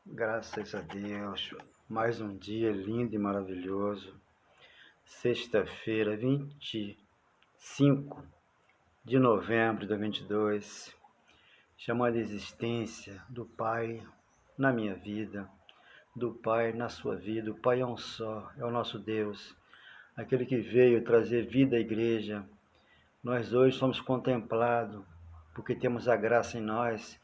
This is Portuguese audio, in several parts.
Graças a Deus, mais um dia lindo e maravilhoso. Sexta-feira, 25 de novembro de 2022. Chamando a existência do Pai na minha vida, do Pai na sua vida. O Pai é um só, é o nosso Deus, aquele que veio trazer vida à igreja. Nós hoje somos contemplados porque temos a graça em nós,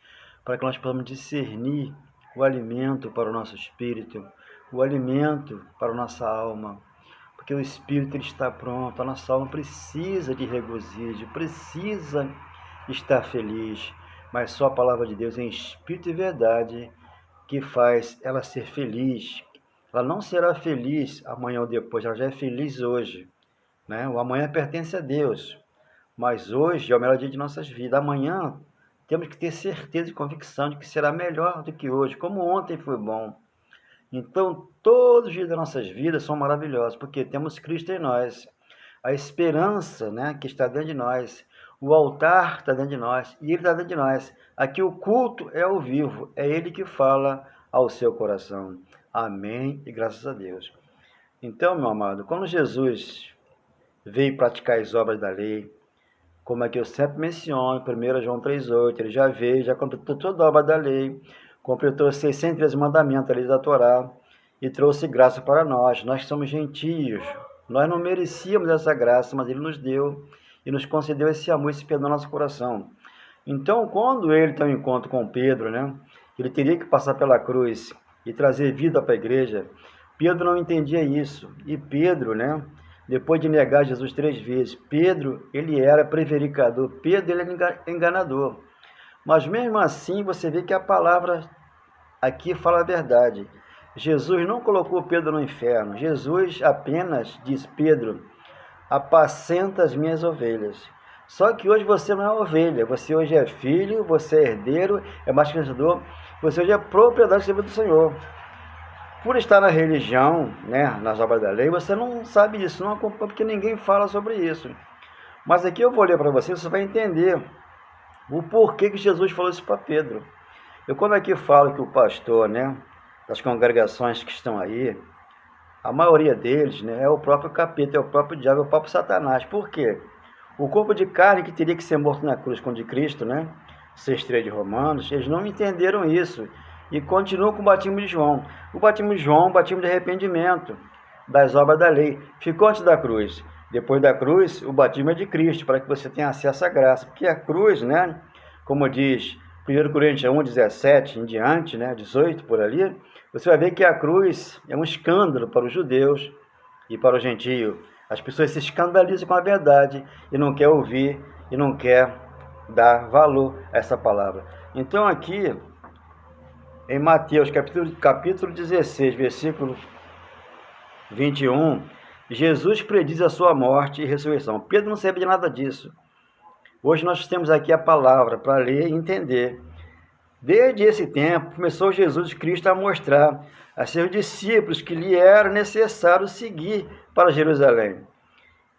para que nós possamos discernir o alimento para o nosso espírito, o alimento para a nossa alma, porque o espírito ele está pronto, a nossa alma precisa de regozijo, precisa estar feliz, mas só a palavra de Deus em espírito e verdade que faz ela ser feliz. Ela não será feliz amanhã ou depois, ela já é feliz hoje, né? O amanhã pertence a Deus, mas hoje é o melhor dia de nossas vidas. Amanhã temos que ter certeza e convicção de que será melhor do que hoje, como ontem foi bom. Então, todos os dias das nossas vidas são maravilhosos, porque temos Cristo em nós, a esperança, né, que está dentro de nós, o altar está dentro de nós, e Ele está dentro de nós. Aqui o culto é ao vivo, é Ele que fala ao seu coração. Amém e graças a Deus. Então, meu amado, quando Jesus veio praticar as obras da lei, como é que eu sempre menciono, 1 João 3,8, ele já veio, já completou toda a obra da lei, completou os 613 mandamentos, a lei da Torá, e trouxe graça para nós. Nós somos gentios, nós não merecíamos essa graça, mas ele nos deu e nos concedeu esse amor, esse perdão no nosso coração. Então, quando ele tem um encontro com Pedro, né, ele teria que passar pela cruz e trazer vida para a igreja, Pedro não entendia isso, e Pedro, né, depois de negar Jesus 3 vezes, Pedro, ele era prevaricador, Pedro, ele era enganador. Mas mesmo assim, você vê que a palavra aqui fala a verdade. Jesus não colocou Pedro no inferno. Jesus apenas diz, Pedro, apacenta as minhas ovelhas. Só que hoje você não é ovelha, você hoje é filho, você é herdeiro, é mais vencedor, você hoje é propriedade do Senhor. Por estar na religião, né, nas obras da lei, você não sabe isso, não acompanha, porque ninguém fala sobre isso. Mas aqui eu vou ler para você vai entender o porquê que Jesus falou isso para Pedro. Eu quando aqui falo que o pastor, né, das congregações que estão aí, a maioria deles, né, é o próprio capeta, é o próprio diabo, é o próprio Satanás. Por quê? O corpo de carne que teria que ser morto na cruz com o de Cristo, né, 6,3 de Romanos, eles não entenderam isso. E continua com o batismo de João. O batismo de João, o batismo de arrependimento das obras da lei. Ficou antes da cruz. Depois da cruz, o batismo é de Cristo, para que você tenha acesso à graça. Porque a cruz, né, como diz 1 Coríntios 1,17 em diante, né, 18 por ali, você vai ver que a cruz é um escândalo para os judeus e para o gentio. As pessoas se escandalizam com a verdade e não querem ouvir e não querem dar valor a essa palavra. Então aqui, em Mateus capítulo 16, versículo 21, Jesus prediz a sua morte e ressurreição. Pedro não sabia de nada disso. Hoje nós temos aqui a palavra para ler e entender. Desde esse tempo, começou Jesus Cristo a mostrar a seus discípulos que lhe era necessário seguir para Jerusalém.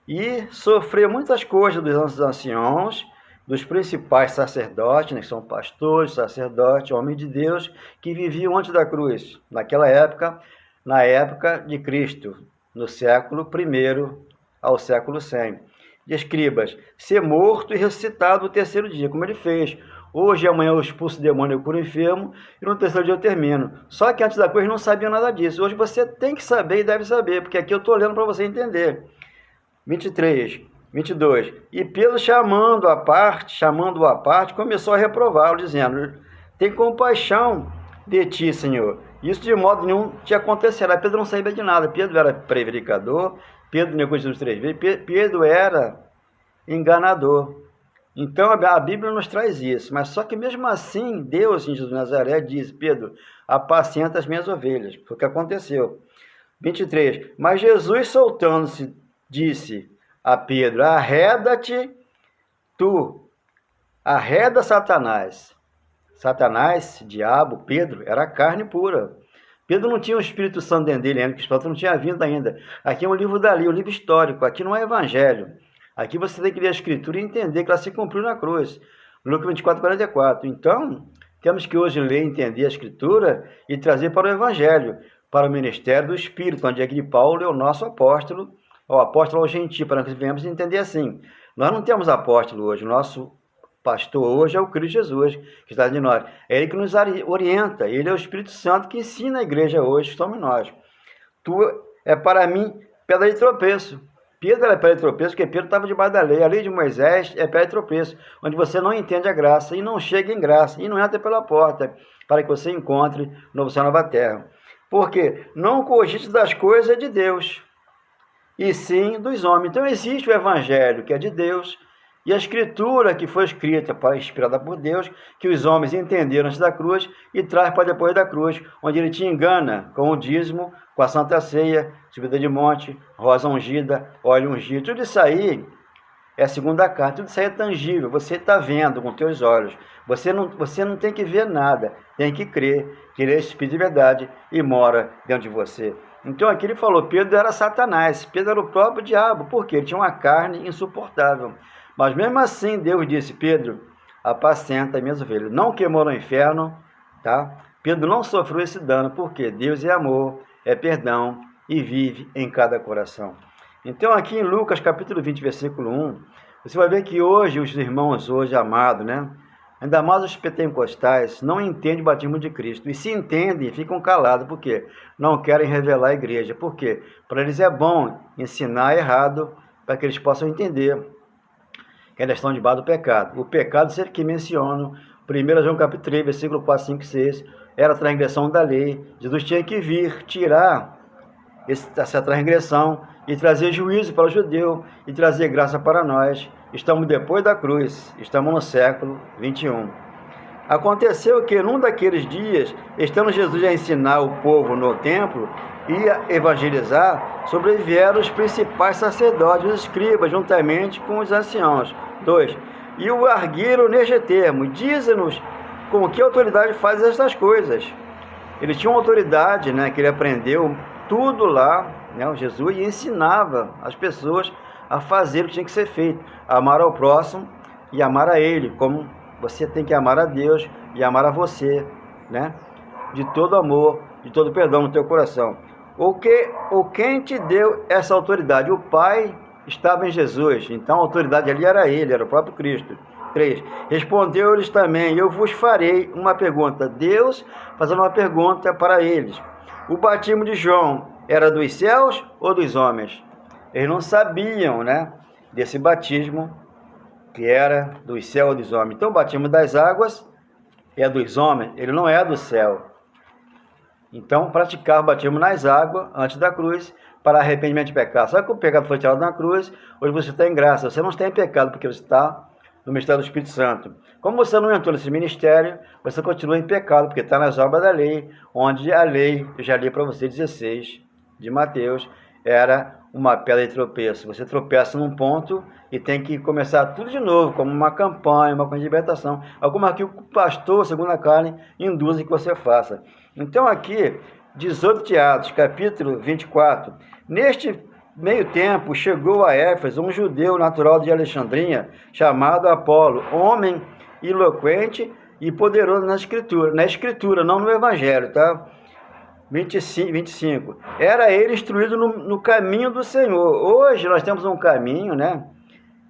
E sofreu muitas coisas dos anciãos, dos principais sacerdotes, né, que são pastores, sacerdotes, homens de Deus, que viviam antes da cruz, naquela época, na época de Cristo, no século I ao século 100. De escribas, ser morto e ressuscitado no terceiro dia, como ele fez. Hoje e amanhã eu expulso o demônio, eu curo o enfermo, e no terceiro dia eu termino. Só que antes da cruz não sabiam nada disso. Hoje você tem que saber e deve saber, porque aqui eu estou lendo para você entender. 23, 22. E Pedro, chamando-o à parte, começou a reprová-lo, dizendo, tem compaixão de ti, Senhor. Isso de modo nenhum te acontecerá. Pedro não sabia de nada. Pedro era prevaricador, Pedro negou Jesus 3 vezes, Pedro era enganador. Então a Bíblia nos traz isso. Mas só que mesmo assim, Deus, em Jesus de Nazaré, diz, Pedro, apacenta as minhas ovelhas. Foi o que aconteceu. 23. Mas Jesus, soltando-se, disse a Pedro, arreda-te tu, arreda Satanás. Satanás, diabo, Pedro, era carne pura. Pedro não tinha o Espírito Santo dentro dele ainda, que o Espírito não tinha vindo ainda. Aqui é um livro da lei, um livro histórico, aqui não é evangelho. Aqui você tem que ler a Escritura e entender que ela se cumpriu na cruz. Lucas 24, 44. Então, Temos que hoje ler e entender a Escritura e trazer para o Evangelho, para o ministério do Espírito, onde é que Paulo é o nosso apóstolo, o apóstolo ao gentio, para que venhamos entender assim. Nós não temos apóstolo hoje, o nosso pastor hoje é o Cristo Jesus, que está de nós. É Ele que nos orienta, Ele é o Espírito Santo que ensina a igreja hoje, somos nós. Tu é para mim pedra de tropeço. Pedro era pedra de tropeço, porque Pedro estava debaixo da lei. A lei de Moisés é pedra de tropeço, onde você não entende a graça, e não chega em graça, e não entra pela porta, para que você encontre novo céu e nova terra. Porque não cogite das coisas de Deus, e sim dos homens. Então existe o Evangelho, que é de Deus, e a Escritura, que foi escrita, inspirada por Deus, que os homens entenderam antes da cruz e traz para depois da cruz, onde ele te engana com o dízimo, com a Santa Ceia, subida de monte, rosa ungida, óleo ungido. Tudo isso aí é a segunda carta, tudo isso aí é tangível, você está vendo com teus olhos. Você não tem que ver nada, tem que crer que ele é Espírito de verdade e mora dentro de você. Então aqui ele falou, Pedro era Satanás, Pedro era o próprio diabo, porque ele tinha uma carne insuportável. Mas mesmo assim Deus disse, Pedro, apacenta minhas ovelhas. Não queimou no inferno, tá? Pedro não sofreu esse dano, porque Deus é amor, é perdão e vive em cada coração. Então aqui em Lucas capítulo 20, versículo 1, você vai ver que hoje os irmãos, hoje amados, né? Ainda mais os pentecostais, não entendem o batismo de Cristo. E se entendem, ficam calados. Por quê? Não querem revelar a igreja. Por quê? Para eles é bom ensinar errado, para que eles possam entender que eles estão debaixo do pecado. O pecado, sempre que menciono, 1 João capítulo 3, versículo 4, 5 e 6, era a transgressão da lei. Jesus tinha que vir tirar essa transgressão e trazer juízo para o judeu e trazer graça para nós. Estamos depois da cruz, estamos no século 21. Aconteceu que num daqueles dias, estando Jesus a ensinar o povo no templo e a evangelizar, sobrevieram os principais sacerdotes, os escribas, juntamente com os anciãos. 2. E o arguiram neste termo, dize-nos com que autoridade faz estas coisas. Ele tinha uma autoridade, né, que ele aprendeu tudo lá, né, o Jesus, e ensinava as pessoas a fazer o que tinha que ser feito, amar ao próximo e amar a ele, como você tem que amar a Deus e amar a você, né, de todo amor, de todo perdão no teu coração. Quem te deu essa autoridade? O Pai estava em Jesus, então a autoridade ali era ele, era o próprio Cristo. 3. Respondeu-lhes também, eu vos farei uma pergunta. Deus fazendo uma pergunta para eles. O batismo de João era dos céus ou dos homens? Eles não sabiam, né, desse batismo que era dos céus ou dos homens. Então o batismo das águas é dos homens, ele não é do céu. Então praticar o batismo nas águas antes da cruz para arrependimento de pecado. Só que o pecado foi tirado na cruz, hoje você está em graça. Você não está em pecado porque você está no ministério do Espírito Santo. Como você não entrou nesse ministério, você continua em pecado, porque está nas obras da lei, onde a lei, eu já li para você, 16 de Mateus, era uma pedra de tropeço. Você tropeça num ponto e tem que começar tudo de novo, como uma campanha, uma coisa de libertação. Alguma que o pastor, segundo a carne, induz que você faça. Então aqui, 18 de Atos, capítulo 24, neste meio tempo, chegou a Éfeso um judeu natural de Alexandria, chamado Apolo, homem eloquente e poderoso na escritura, não no evangelho, tá? 25. Era ele instruído no caminho do Senhor. Hoje nós temos um caminho, né,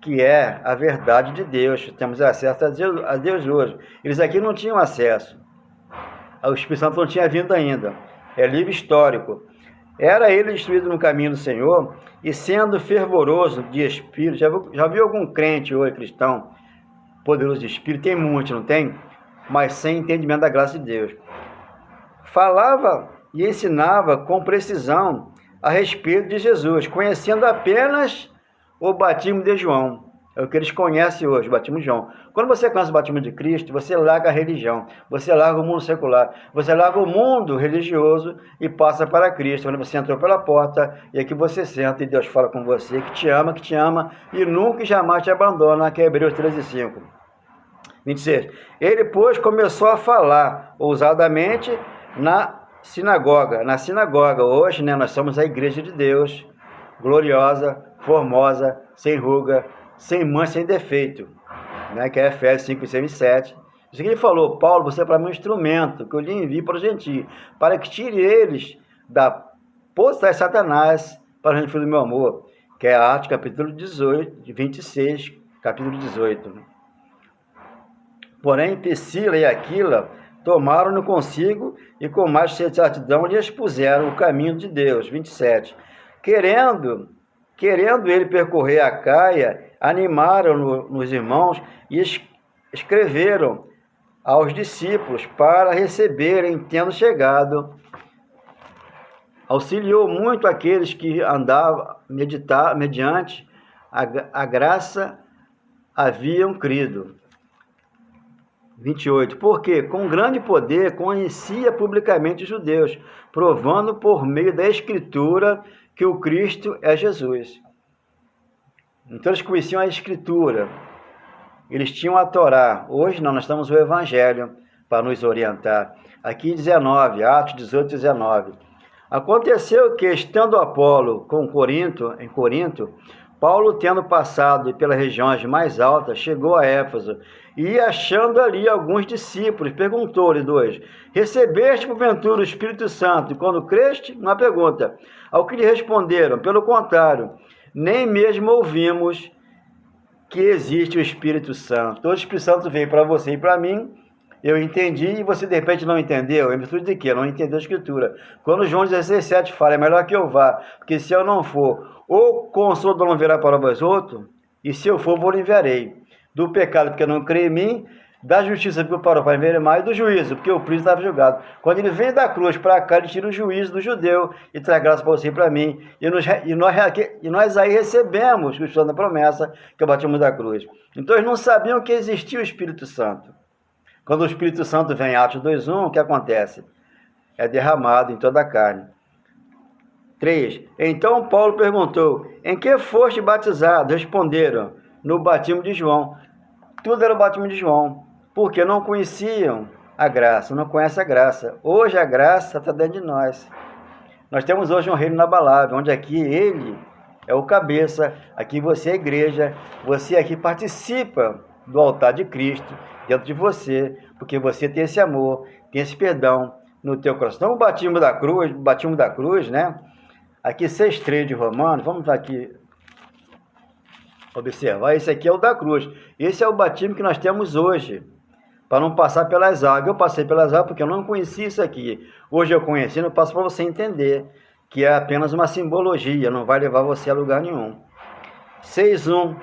que é a verdade de Deus. Temos acesso a Deus hoje. Eles aqui não tinham acesso. O Espírito Santo não tinha vindo ainda. É livro histórico. Era ele instruído no caminho do Senhor e sendo fervoroso de espírito. Já viu algum crente hoje, cristão, poderoso de espírito? Tem muito, não tem? Mas sem entendimento da graça de Deus. Falava e ensinava com precisão a respeito de Jesus, conhecendo apenas o batismo de João. É o que eles conhecem hoje, o batismo de João. Quando você conhece o batismo de Cristo, você larga a religião, você larga o mundo secular, você larga o mundo religioso e passa para Cristo. Quando você entrou pela porta, e aqui você senta e Deus fala com você que te ama e nunca e jamais te abandona, que é Hebreus 13:5. 26. Ele, pois, começou a falar ousadamente na sinagoga. Hoje, né, nós somos a igreja de Deus, gloriosa, formosa, sem ruga, sem mancha, sem defeito, né, que é Efésios 5, 6 e 7, Isso que ele falou: Paulo, você é para mim um instrumento que eu lhe envio para os gentios, para que tire eles da potestade de Satanás para o refúgio do meu amor, que é Atos capítulo 18, 26, capítulo 18. Porém, Priscila e Aquila tomaram-no consigo e com mais certidão lhe expuseram o caminho de Deus. 27. Querendo ele percorrer a Caia, animaram nos irmãos e escreveram aos discípulos para receberem, tendo chegado. Auxiliou muito aqueles que andavam mediante a graça haviam crido. 28. Porque com grande poder conhecia publicamente os judeus, provando por meio da Escritura que o Cristo é Jesus. Então eles conheciam a Escritura, eles tinham a Torá. Hoje não, nós temos o Evangelho para nos orientar. Aqui 19, Atos 18, 19. Aconteceu que, estando Apolo em Corinto, Paulo, tendo passado pelas regiões mais altas, chegou a Éfeso, e achando ali alguns discípulos, perguntou-lhe dois: recebeste porventura o Espírito Santo, e quando creste? Uma pergunta. Ao que lhe responderam: pelo contrário, nem mesmo ouvimos que existe o Espírito Santo. O Espírito Santo veio para você e para mim, eu entendi e você de repente não entendeu. Em virtude de quê? Não entendeu a Escritura. Quando João 16,7 fala: é melhor que eu vá, porque se eu não for, o Consolador não virá para vós outro, e se eu for, vou lhe enviarei. Do pecado, porque não crê em mim; da justiça, porque parou para ver mais; e do juízo, porque o príncipe estava julgado. Quando ele vem da cruz para cá, ele tira o juízo do judeu e traz graça para você e para mim. E nós aí recebemos o Espírito da promessa, que é o batismo da cruz. Então eles não sabiam que existia o Espírito Santo. Quando o Espírito Santo vem em Atos 2:1, o que acontece? É derramado em toda a carne. 3. Então Paulo perguntou: em que foste batizado? Responderam: no batismo de João. Tudo era o batismo de João, porque não conheciam a graça, não conhecem a graça. Hoje a graça está dentro de nós. Nós temos hoje um reino inabalável, onde aqui ele é o cabeça, aqui você é a igreja, você aqui participa do altar de Cristo dentro de você, porque você tem esse amor, tem esse perdão no teu coração. Então o batismo da cruz, né? Aqui 6:3 de Romanos, vamos aqui observar, esse aqui é o da cruz. Esse é o batismo que nós temos hoje, para não passar pelas águas. Eu passei pelas águas porque eu não conhecia isso aqui. Hoje eu conheci, eu passo para você entender que é apenas uma simbologia, não vai levar você a lugar nenhum. 6:1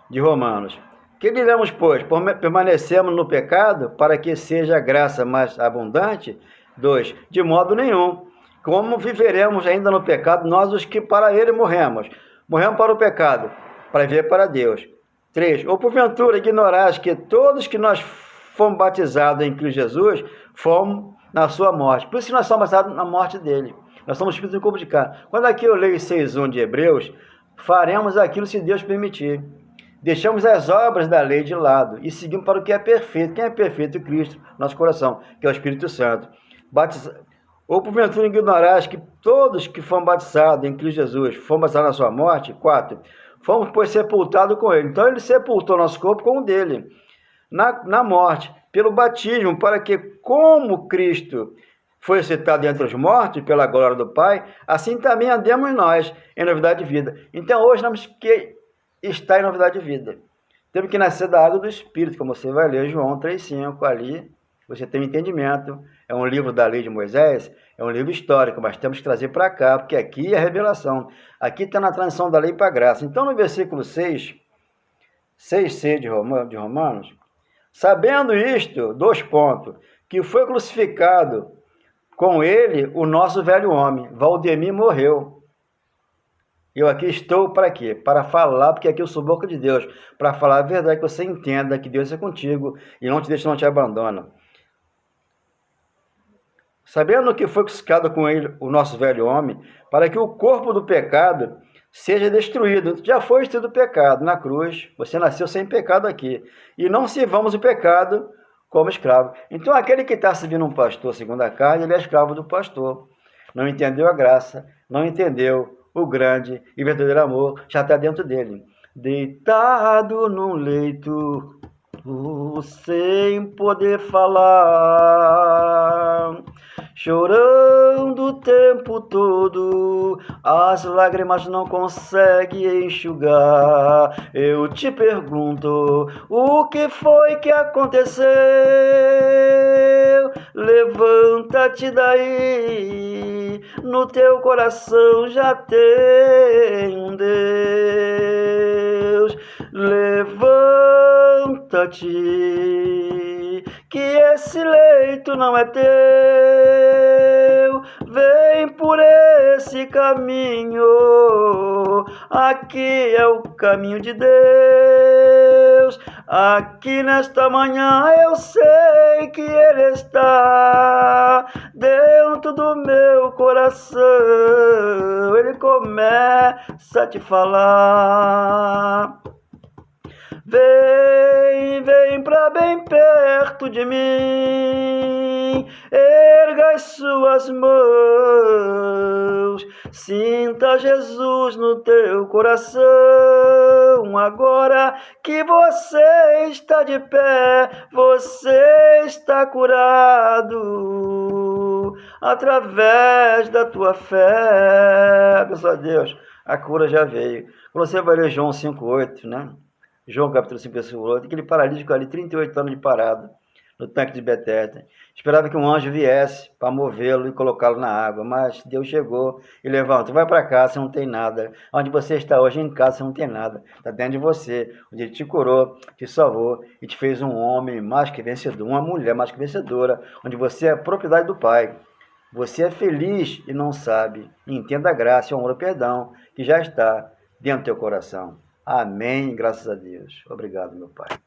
de Romanos. Que diremos, pois? Permanecemos no pecado para que seja a graça mais abundante? 2. De modo nenhum. Como viveremos ainda no pecado, nós os que para ele morremos? Morremos para o pecado, para viver para Deus. 3. Ou porventura ignorais que todos que nós fomos batizados em Cristo Jesus, fomos na sua morte. Por isso que nós somos batizados na morte dele. Nós somos espíritos em corpo de carne. Quando aqui eu leio 6:1 de Hebreus, faremos aquilo se Deus permitir. Deixamos as obras da lei de lado e seguimos para o que é perfeito. Quem é perfeito? Cristo, nosso coração, que é o Espírito Santo. Ou porventura ignorais que todos que foram batizados em Cristo Jesus foram batizados na sua morte? 4. Fomos, pois, sepultados com ele. Então ele sepultou nosso corpo com o dele, na morte, pelo batismo, para que, como Cristo foi ressuscitado entre os mortos, pela glória do Pai, assim também andemos nós em novidade de vida. Então hoje nós temos que estar em novidade de vida. Temos que nascer da água do Espírito, como você vai ler João 3:5 ali. Você tem um entendimento. É um livro da lei de Moisés, é um livro histórico, mas temos que trazer para cá, porque aqui é a revelação. Aqui está na transição da lei para a graça. Então, no versículo 6:6 de Romanos, sabendo isto, 2 pontos, que foi crucificado com ele o nosso velho homem. Valdemir morreu. Eu aqui estou para quê? Para falar, porque aqui eu sou boca de Deus, para falar a verdade, que você entenda que Deus é contigo e não te deixa, não te abandona. Sabendo que foi crucificado com ele o nosso velho homem, para que o corpo do pecado seja destruído. Já foi destruído o pecado na cruz, você nasceu sem pecado aqui. E não sirvamos o pecado como escravo. Então aquele que está servindo um pastor segundo a carne, ele é escravo do pastor. Não entendeu a graça, não entendeu o grande e verdadeiro amor, já está dentro dele. Deitado num leito sem poder falar, chorando o tempo todo, as lágrimas não conseguem enxugar. Eu te pergunto, o que foi que aconteceu? Levanta-te daí, no teu coração já tem um Deus. Levanta-te, que esse leito não é teu. Vem por esse caminho, aqui é o caminho de Deus. Aqui nesta manhã eu sei que Ele está dentro do meu coração. Ele começa a te falar. Vem, vem pra bem perto de mim, erga as suas mãos, sinta Jesus no teu coração. Agora que você está de pé, você está curado, através da tua fé. Abençoa a Deus, a cura já veio. Quando você vai ler João 5,8, né? João capítulo 5, versículo 8, aquele paralítico ali, 38 anos de parado, no tanque de Betesda, esperava que um anjo viesse para movê-lo e colocá-lo na água, mas Deus chegou e levantou. Vai para cá, você não tem nada. Onde você está hoje, em casa, você não tem nada. Está dentro de você, onde Ele te curou, te salvou e te fez um homem mais que vencedor, uma mulher mais que vencedora, onde você é propriedade do Pai. Você é feliz e não sabe. Entenda a graça, o amor, o perdão, que já está dentro do teu coração. Amém, graças a Deus. Obrigado, meu Pai.